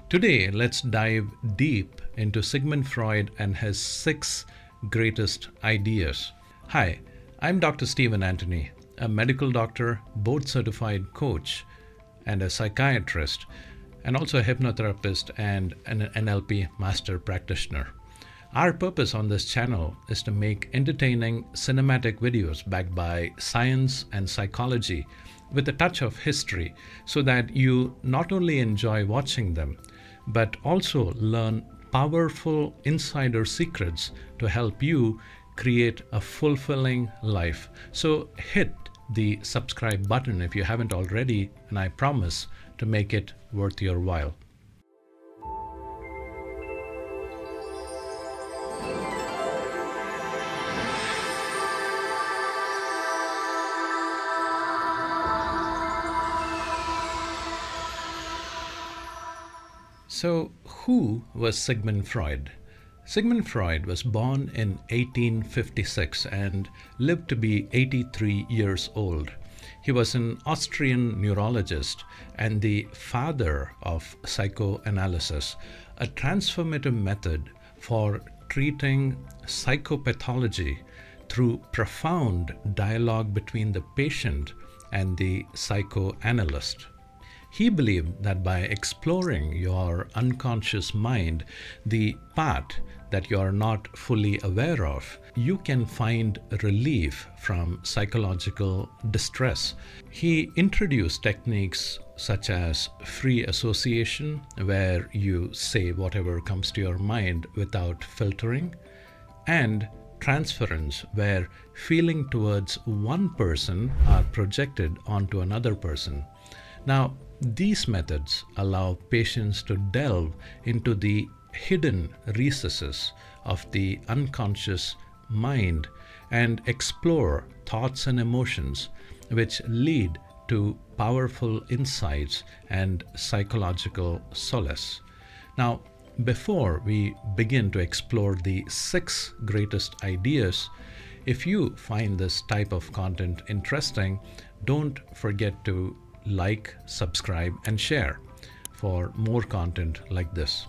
Today, let's dive deep into Sigmund Freud and his 6 greatest ideas. Hi, I'm Dr. Stephen Anthony, a medical doctor, board-certified coach, and a psychiatrist, and also a hypnotherapist and an NLP master practitioner. Our purpose on this channel is to make entertaining cinematic videos backed by science and psychology with a touch of history so that you not only enjoy watching them, but also learn powerful insider secrets to help you create a fulfilling life. So hit the subscribe button if you haven't already, and I promise to make it worth your while. So, who was Sigmund Freud? Sigmund Freud was born in 1856 and lived to be 83 years old. He was an Austrian neurologist and the father of psychoanalysis, a transformative method for treating psychopathology through profound dialogue between the patient and the psychoanalyst. He believed that by exploring your unconscious mind, the part that you are not fully aware of, you can find relief from psychological distress. He introduced techniques such as free association, where you say whatever comes to your mind without filtering, and transference, where feeling towards one person are projected onto another person. Now, these methods allow patients to delve into the hidden recesses of the unconscious mind and explore thoughts and emotions, which lead to powerful insights and psychological solace. Now, before we begin to explore the 6 greatest ideas, if you find this type of content interesting, don't forget to like, subscribe, and share for more content like this.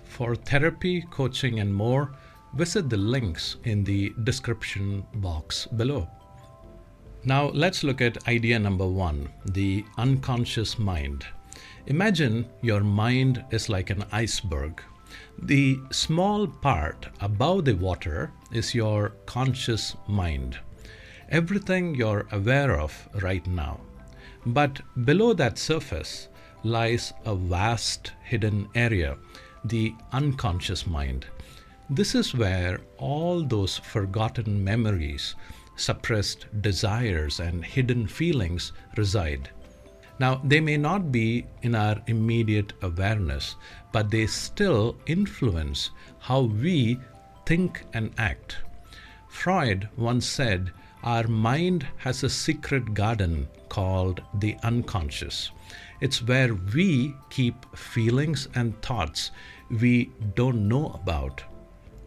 For therapy, coaching, and more, visit the links in the description box below. Now let's look at idea number 1, the unconscious mind. Imagine your mind is like an iceberg. The small part above the water is your conscious mind, everything you're aware of right now. But below that surface lies a vast hidden area, the unconscious mind. This is where all those forgotten memories, suppressed desires, and hidden feelings reside. Now, they may not be in our immediate awareness, but they still influence how we think and act. Freud once said, "Our mind has a secret garden called the unconscious. It's where we keep feelings and thoughts we don't know about,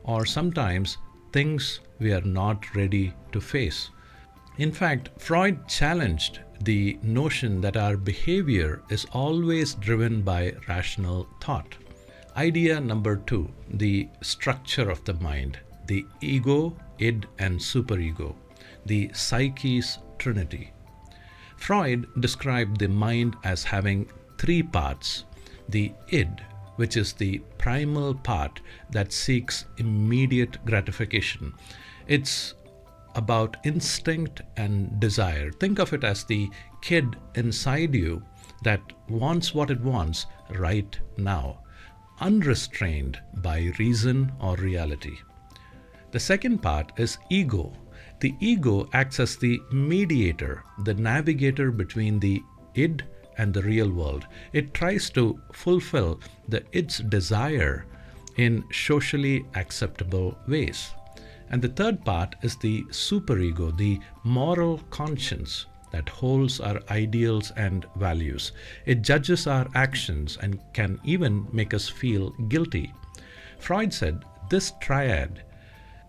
or sometimes things we are not ready to face." In fact, Freud challenged the notion that our behavior is always driven by rational thought. Idea number 2, the structure of the mind, the ego, id, and superego, the psyche's trinity. Freud described the mind as having 3 parts. The id, which is the primal part that seeks immediate gratification. It's about instinct and desire. Think of it as the kid inside you that wants what it wants right now, unrestrained by reason or reality. The second part is ego. The ego acts as the mediator, the navigator between the id and the real world. It tries to fulfill the id's desire in socially acceptable ways. And the third part is the superego, the moral conscience that holds our ideals and values. It judges our actions and can even make us feel guilty. Freud said this triad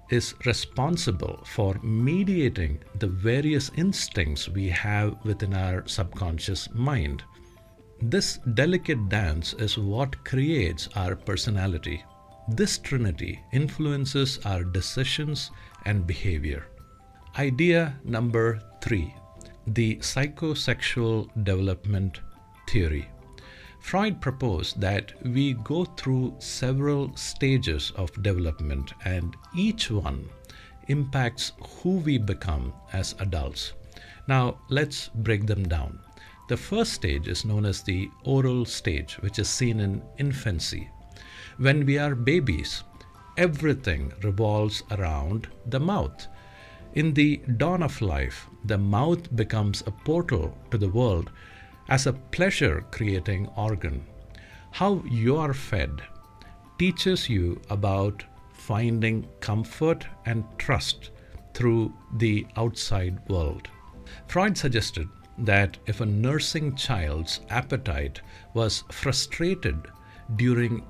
is responsible for mediating the various instincts we have within our subconscious mind. This delicate dance is what creates our personality. This trinity influences our decisions and behavior. Idea number 3, the psychosexual development theory. Freud proposed that we go through several stages of development, and each one impacts who we become as adults. Now, let's break them down. The first stage is known as the oral stage, which is seen in infancy. When we are babies, everything revolves around the mouth. In the dawn of life, the mouth becomes a portal to the world as a pleasure-creating organ. How you are fed teaches you about finding comfort and trust through the outside world. Freud suggested that if a nursing child's appetite was frustrated during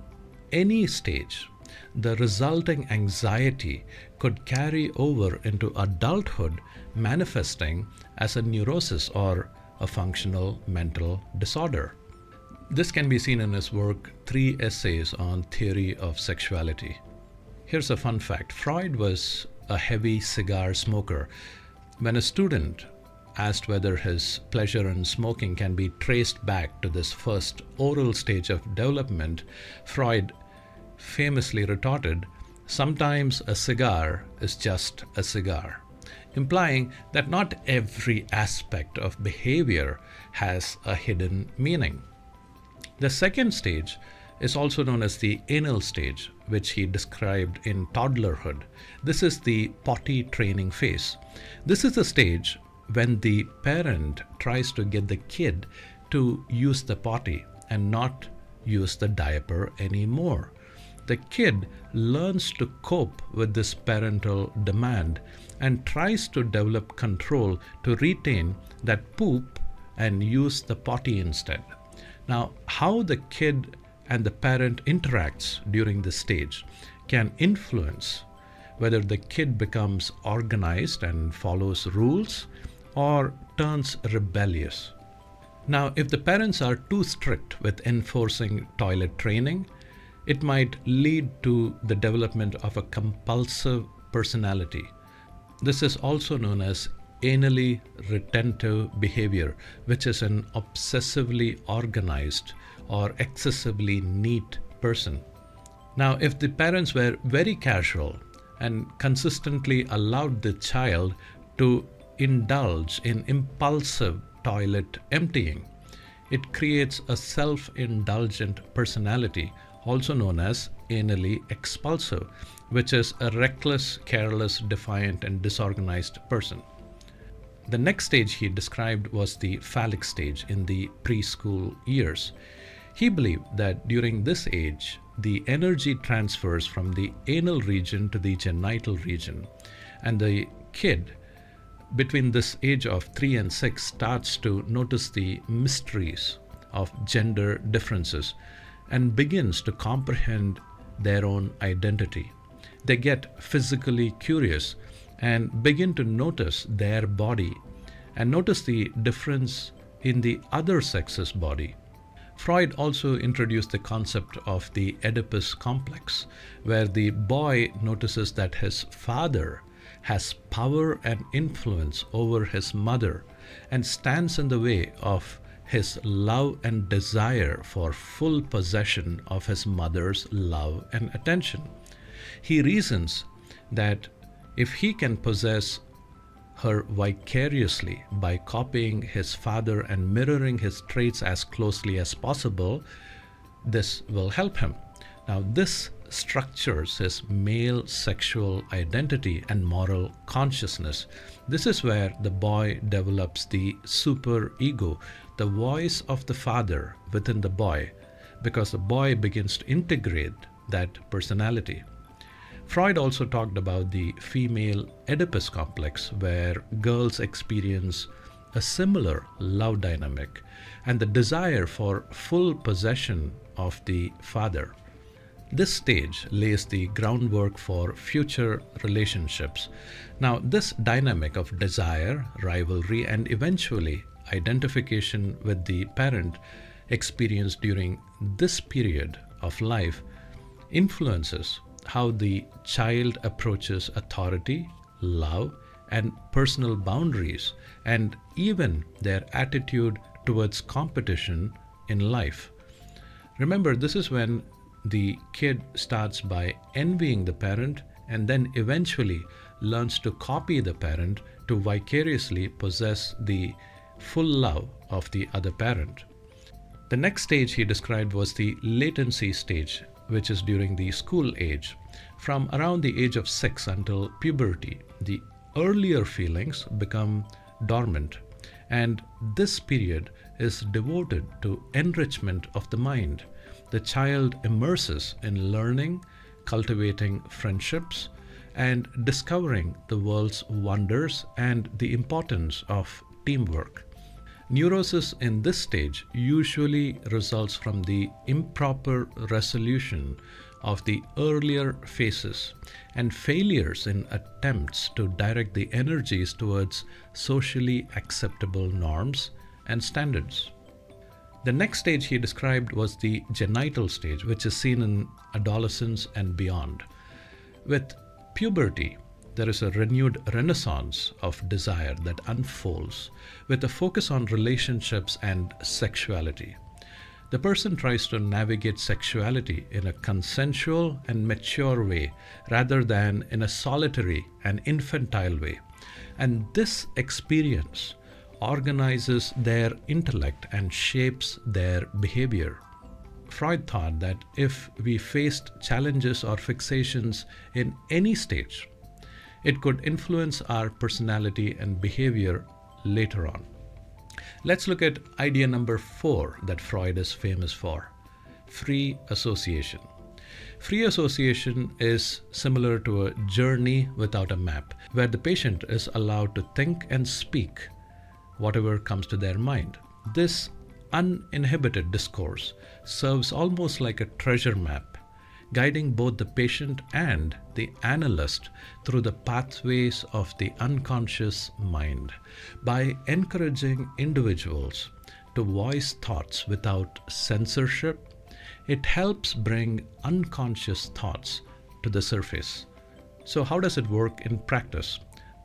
any stage, the resulting anxiety could carry over into adulthood, manifesting as a neurosis or a functional mental disorder. This can be seen in his work, 3 Essays on Theory of Sexuality. Here's a fun fact. Freud was a heavy cigar smoker. When a student asked whether his pleasure in smoking can be traced back to this first oral stage of development, Freud famously retorted, "Sometimes a cigar is just a cigar," implying that not every aspect of behavior has a hidden meaning. The second stage is also known as the anal stage, which he described in toddlerhood. This is the potty training phase. This is the stage when the parent tries to get the kid to use the potty and not use the diaper anymore. The kid learns to cope with this parental demand and tries to develop control to retain that poop and use the potty instead. Now, how the kid and the parent interacts during this stage can influence whether the kid becomes organized and follows rules or turns rebellious. Now, if the parents are too strict with enforcing toilet training, it might lead to the development of a compulsive personality. This is also known as anally retentive behavior, which is an obsessively organized or excessively neat person. Now, if the parents were very casual and consistently allowed the child to indulge in impulsive toilet emptying, it creates a self-indulgent personality, also known as anally expulsive, which is a reckless, careless, defiant, and disorganized person. The next stage he described was the phallic stage in the preschool years. He believed that during this age, the energy transfers from the anal region to the genital region, and the kid between this age of 3 and 6 starts to notice the mysteries of gender differences and begins to comprehend their own identity. They get physically curious and begin to notice their body and notice the difference in the other sex's body. Freud also introduced the concept of the Oedipus complex, where the boy notices that his father has power and influence over his mother and stands in the way of his love and desire for full possession of his mother's love and attention. He reasons that if he can possess her vicariously by copying his father and mirroring his traits as closely as possible, this will help him. Now, this structures his male sexual identity and moral consciousness. This is where the boy develops the superego, the voice of the father within the boy, because the boy begins to integrate that personality. Freud also talked about the female Oedipus complex, where girls experience a similar love dynamic and the desire for full possession of the father. This stage lays the groundwork for future relationships. Now, this dynamic of desire, rivalry, and eventually identification with the parent experienced during this period of life influences how the child approaches authority, love, and personal boundaries, and even their attitude towards competition in life. Remember, this is when the kid starts by envying the parent and then eventually learns to copy the parent to vicariously possess the full love of the other parent. The next stage he described was the latency stage, which is during the school age. From around the age of 6 until puberty, the earlier feelings become dormant, and this period is devoted to enrichment of the mind. The child immerses in learning, cultivating friendships, and discovering the world's wonders and the importance of teamwork. Neurosis in this stage usually results from the improper resolution of the earlier phases and failures in attempts to direct the energies towards socially acceptable norms and standards. The next stage he described was the genital stage, which is seen in adolescence and beyond. With puberty, there is a renewed renaissance of desire that unfolds with a focus on relationships and sexuality. The person tries to navigate sexuality in a consensual and mature way rather than in a solitary and infantile way. And this experience organizes their intellect and shapes their behavior. Freud thought that if we faced challenges or fixations in any stage, it could influence our personality and behavior later on. Let's look at idea number 4 that Freud is famous for: free association. Free association is similar to a journey without a map, where the patient is allowed to think and speak whatever comes to their mind. This uninhibited discourse serves almost like a treasure map, guiding both the patient and the analyst through the pathways of the unconscious mind. By encouraging individuals to voice thoughts without censorship, it helps bring unconscious thoughts to the surface. So how does it work in practice?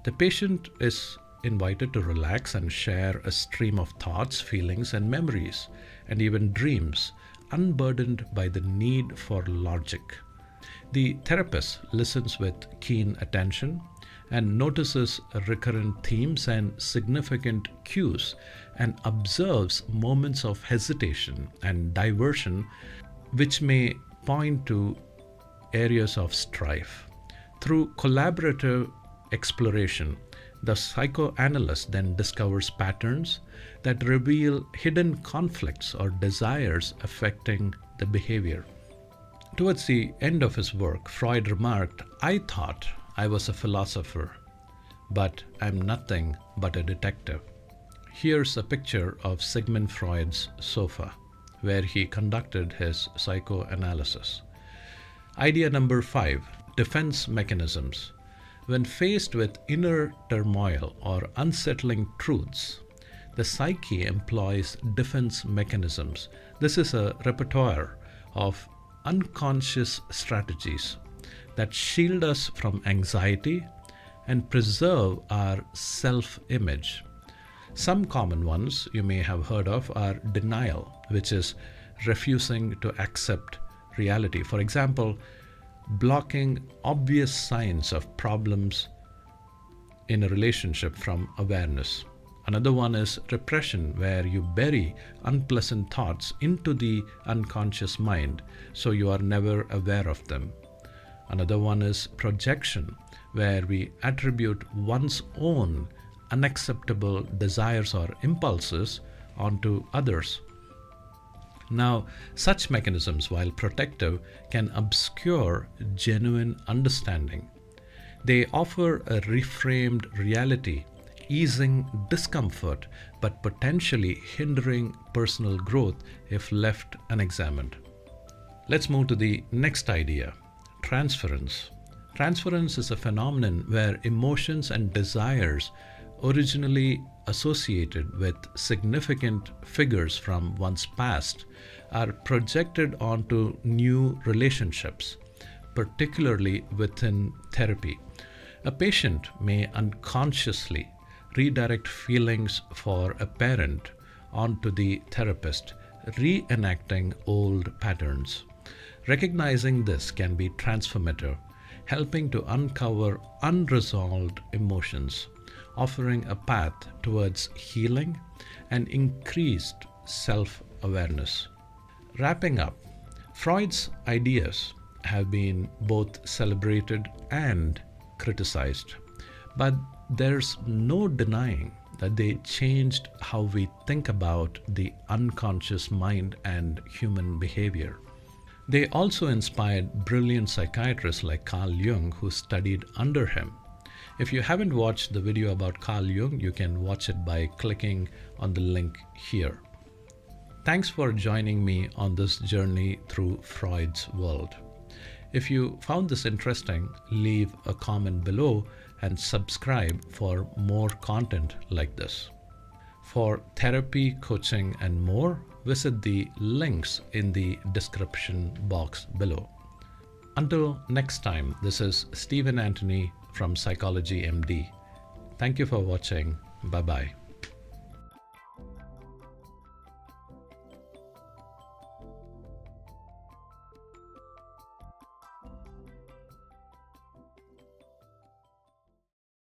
The patient is invited to relax and share a stream of thoughts, feelings, and memories, and even dreams, unburdened by the need for logic. The therapist listens with keen attention and notices recurrent themes and significant cues, and observes moments of hesitation and diversion which may point to areas of strife. Through collaborative exploration, the psychoanalyst then discovers patterns that reveal hidden conflicts or desires affecting the behavior. Towards the end of his work, Freud remarked, "I thought I was a philosopher, but I'm nothing but a detective." Here's a picture of Sigmund Freud's sofa, where he conducted his psychoanalysis. Idea number 5, defense mechanisms. When faced with inner turmoil or unsettling truths, the psyche employs defense mechanisms. This is a repertoire of unconscious strategies that shield us from anxiety and preserve our self-image. Some common ones you may have heard of are denial, which is refusing to accept reality. For example, blocking obvious signs of problems in a relationship from awareness. Another one is repression, where you bury unpleasant thoughts into the unconscious mind so you are never aware of them. Another one is projection, where we attribute one's own unacceptable desires or impulses onto others. Now, such mechanisms, while protective, can obscure genuine understanding. They offer a reframed reality, easing discomfort but potentially hindering personal growth if left unexamined. Let's move to the next idea: transference. Transference is a phenomenon where emotions and desires originally associated with significant figures from one's past are projected onto new relationships, particularly within therapy. A patient may unconsciously redirect feelings for a parent onto the therapist, reenacting old patterns. Recognizing this can be transformative, helping to uncover unresolved emotions, offering a path towards healing and increased self-awareness. Wrapping up, Freud's ideas have been both celebrated and criticized, but there's no denying that they changed how we think about the unconscious mind and human behavior. They also inspired brilliant psychiatrists like Carl Jung, who studied under him. If you haven't watched the video about Carl Jung, you can watch it by clicking on the link here. Thanks for joining me on this journey through Freud's world. If you found this interesting, leave a comment below and subscribe for more content like this. For therapy, coaching, and more, visit the links in the description box below. Until next time, this is Stephen Anthony from Psychology MD. Thank you for watching. Bye-bye.